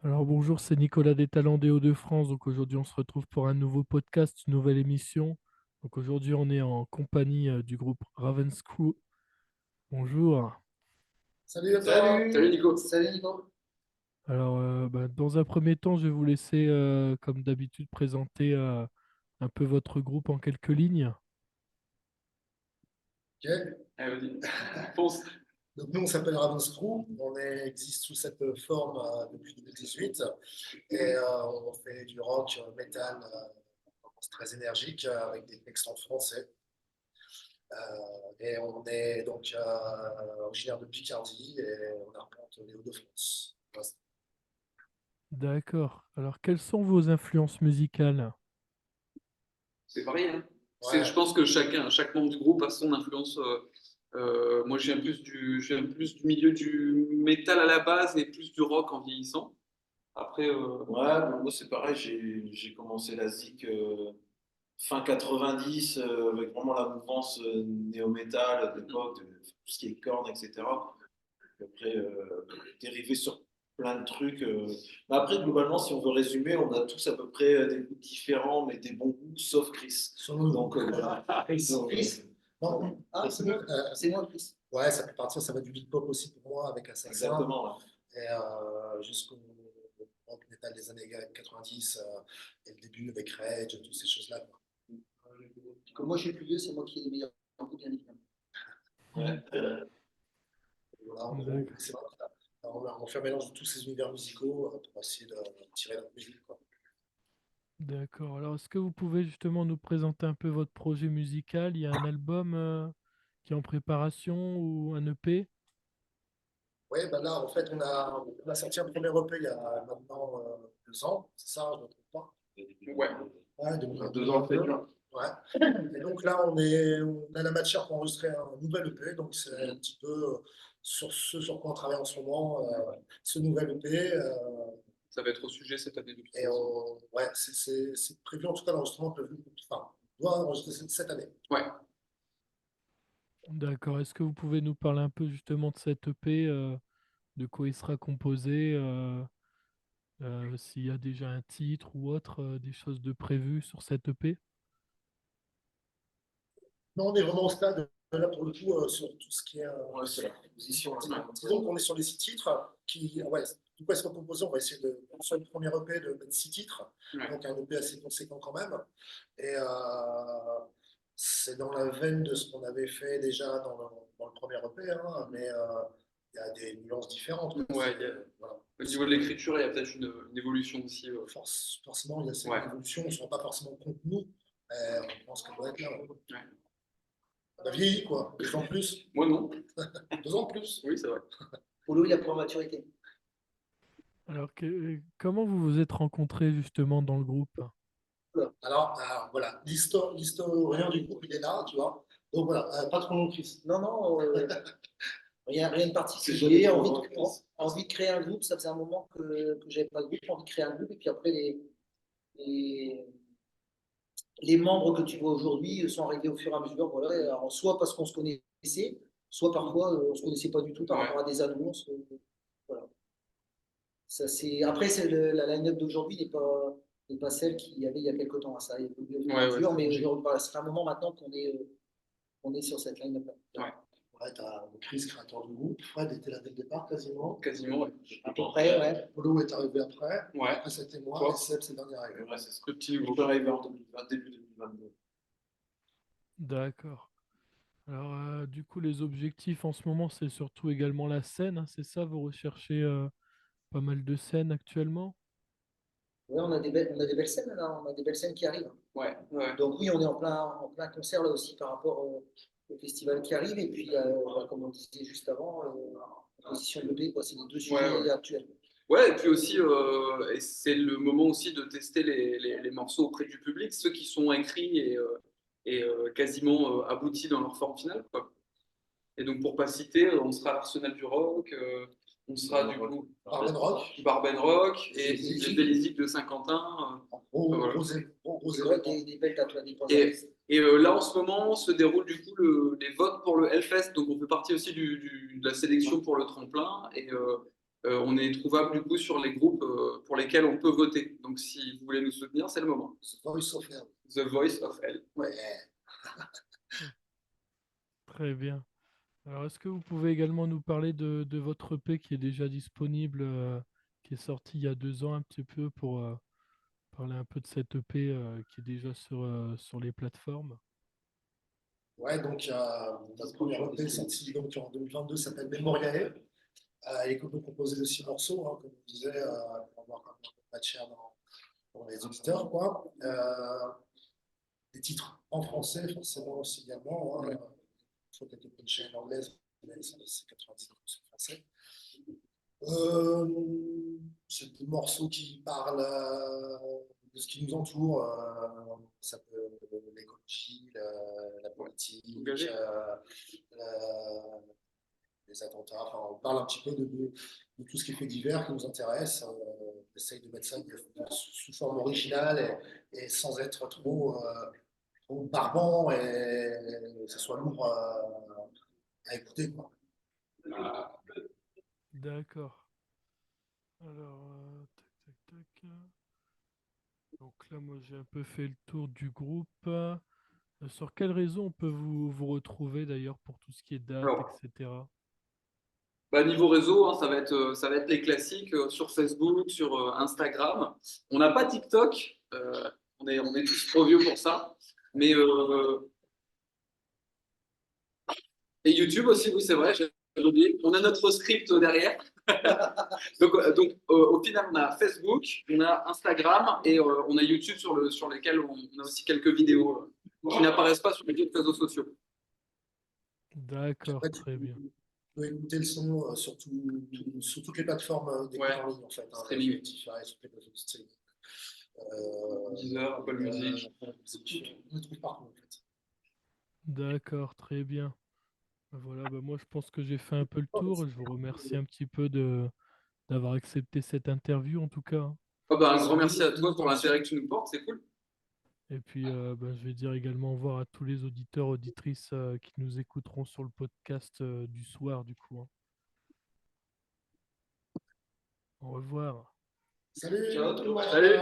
Alors bonjour, c'est Nicolas des Talents des Hauts-de-France. Donc aujourd'hui, on se retrouve pour un nouveau podcast, une nouvelle émission. Donc aujourd'hui, on est en compagnie du groupe Ravenscrew. Bonjour. Salut à toi. Salut Nico. Salut Nico. Alors dans un premier temps, je vais vous laisser, comme d'habitude, présenter un peu votre groupe en quelques lignes. Ok. Allez, vas-y. Fonce. Donc nous, on s'appelle Ravenscrew. Existe sous cette forme depuis 2018 et on fait du rock, metal, très énergique avec des textes en français. Et on est donc originaire de Picardie et on arpente les Hauts-de-France. Voilà. D'accord. Alors quelles sont vos influences musicales? C'est pareil, hein. Ouais. Je pense que chaque membre du groupe a son influence. Moi, je viens plus du milieu du métal à la base et plus du rock en vieillissant. Après, Ouais, bon, moi c'est pareil, j'ai commencé la zik fin 90 avec vraiment la mouvance néo-metal de l'époque, de tout ce qui est cornes, etc. Puis après, dérivé sur plein de trucs. Mais après, globalement, si on veut résumer, on a tous à peu près des goûts différents, mais des bons goûts, sauf Chris. Donc, voilà. Chris. Non, c'est moi, Chris. Ouais, ça peut partir, ça va du beat pop aussi pour moi avec Assassin. Exactement. Ouais. Et jusqu'au rock metal des années 90 et le début avec Rage, toutes ces choses-là. Comme moi je suis plus vieux, c'est moi qui ai les meilleurs goûts, bien évidemment. Ouais. Voilà, D'accord. c'est vrai, on fait un mélange de tous ces univers musicaux pour essayer de tirer la musique, quoi. D'accord. Alors est-ce que vous pouvez justement nous présenter un peu votre projet musical? Il y a un album qui est en préparation ou un EP? Oui, ben là, en fait, on a sorti un premier EP il y a maintenant 2 ans, c'est ça, je ne me trompe pas. Ouais. Ouais, 2 ans, peut-être bien. Ouais. Et donc là, on a la matière pour enregistrer un nouvel EP, donc c'est un petit peu sur ce sur quoi on travaille en ce moment, ce nouvel EP. Ça va être au sujet cette année. Ouais, c'est prévu en tout cas l'enregistrement prévu, enfin, on doit enregistrer cette année. Ouais. D'accord. Est-ce que vous pouvez nous parler un peu justement de cette EP, de quoi il sera composé, s'il y a déjà un titre ou autre, des choses de prévues sur cette EP? Non, on est vraiment au stade, là, pour le coup, sur tout ce qui est. Ouais, c'est la composition. Disons qu'on est sur les 6 titres qui. Ouais, du coup, elles sont composées. On va essayer de, sur le premier EP, de mettre 6 titres. Ouais. Donc, un EP assez conséquent quand même. Et c'est dans la veine de ce qu'on avait fait déjà dans le premier EP, hein, mais il y a des nuances différentes. Ouais, voilà. Au niveau de l'écriture, il y a peut-être une évolution aussi. Forcément, il y a cette évolution. On ne se rend pas forcément compte, nous. On pense qu'on doit être là. Ouais. On a vieilli, quoi. 2 ans de plus. Moi, non. 2 ans de plus. Oui, c'est vrai. Polo, il a pour maturité. Alors, comment vous vous êtes rencontrés justement dans le groupe? Alors, voilà, l'historien du groupe, il est là, tu vois. Donc voilà, pas trop long, Chris. Non, non, rien de particulier. Envie de créer un groupe, ça faisait un moment que j'avais pas de groupe, envie de créer un groupe. Et puis après, les, les membres que tu vois aujourd'hui sont arrivés au fur et à mesure. Voilà. Alors, soit parce qu'on se connaissait, soit parfois on ne se connaissait pas du tout par rapport à des annonces. Voilà. Après, la line-up d'aujourd'hui n'est pas celle qu'il y avait il y a quelques temps. Ça a évolué au fur et à mesure, mais aujourd'hui, voilà, c'est un moment maintenant qu'on est sur cette line-up-là. Ouais. Ouais, tu as Chris, créateur du groupe. Fred était là dès le départ, quasiment. Quasiment, ouais. À peu près, ouais. Polo est arrivé après. Ouais. Après, c'était moi. Et Seb, c'est le dernier arrivé. Ouais, c'est ce que petit groupe. Je suis arrivé en 2020, début 2022. D'accord. Alors, du coup, les objectifs en ce moment, c'est surtout également la scène, hein, c'est ça? Vous recherchez pas mal de scènes actuellement? Oui, on a des belles scènes là, on a des belles scènes qui arrivent. Ouais, ouais. Donc oui, on est en plein concert là aussi par rapport au festival qui arrive. Et puis, comme on disait juste avant, la position de B, quoi, c'est les deux sujets actuels. Ouais, et puis aussi, et c'est le moment aussi de tester les morceaux auprès du public, ceux qui sont écrits et quasiment aboutis dans leur forme finale, quoi. Et donc, pour pas citer, on sera à l'Arsenal du Rock, on sera du coup Barben Rock et les Béliziques de Saint-Quentin. Voilà. Des belles dates, et là, en ce moment, se déroule du coup les votes pour le Hellfest. Donc, on fait partie aussi de la sélection pour le tremplin. Et On est trouvable du coup sur les groupes pour lesquels on peut voter. Donc si vous voulez nous soutenir, c'est le moment. The Voice of Hell. The Voice of Hell. Ouais. Très bien. Alors, est-ce que vous pouvez également nous parler de votre EP qui est déjà disponible, qui est sorti il y a 2 ans un petit peu pour parler un peu de cette EP qui est déjà sur les plateformes? Ouais, donc notre première EP sortie donc, en 2022 s'appelle Memoriae. Elle est composée de 6 morceaux, hein, comme je disais, pour avoir un peu de matière pour les auditeurs. Quoi. Des titres en français, forcément aussi également. Hein. Il faut quelques punchées en anglais, mais c'est 90% français. C'est des morceaux qui parlent de ce qui nous entoure. Ça peut l'écologie, la politique, les attentats. Enfin, on parle un petit peu de tout ce qui est fait divers qui nous intéresse. On essaye de mettre ça sous forme originale et sans être trop barbant et que ce soit lourd à écouter. Quoi. D'accord. Alors, tac, tac, tac. Donc là, moi, j'ai un peu fait le tour du groupe. Sur quel réseau on peut vous retrouver d'ailleurs pour tout ce qui est date, Alors, etc. niveau réseau, hein, ça va être les classiques sur Facebook, sur Instagram. On n'a pas TikTok, on est tous trop vieux pour ça. Mais et YouTube aussi, oui, c'est vrai, j'ai oublié. On a notre script derrière. donc au final, on a Facebook, on a Instagram et on a YouTube sur lesquels on a aussi quelques vidéos qui n'apparaissent pas sur les autres réseaux sociaux. D'accord, Après, très bien. tu peux écouter le son sur toutes les plateformes d'écoute en ligne, en fait. Hein, streaming. Toutes les plateformes de streaming. Deezer, Apple Music. On le trouve partout, en fait. D'accord, très bien. Voilà, bah moi je pense que j'ai fait un peu le tour. Je vous remercie un petit peu d'avoir accepté cette interview en tout cas, hein. Oh bah, un grand merci à toi pour l'intérêt que tu nous portes, c'est cool. Et puis bah, je vais dire également au revoir à tous les auditeurs, auditrices qui nous écouteront sur le podcast du soir du coup, hein. Au revoir. Salut, Ciao, tout le monde. salut.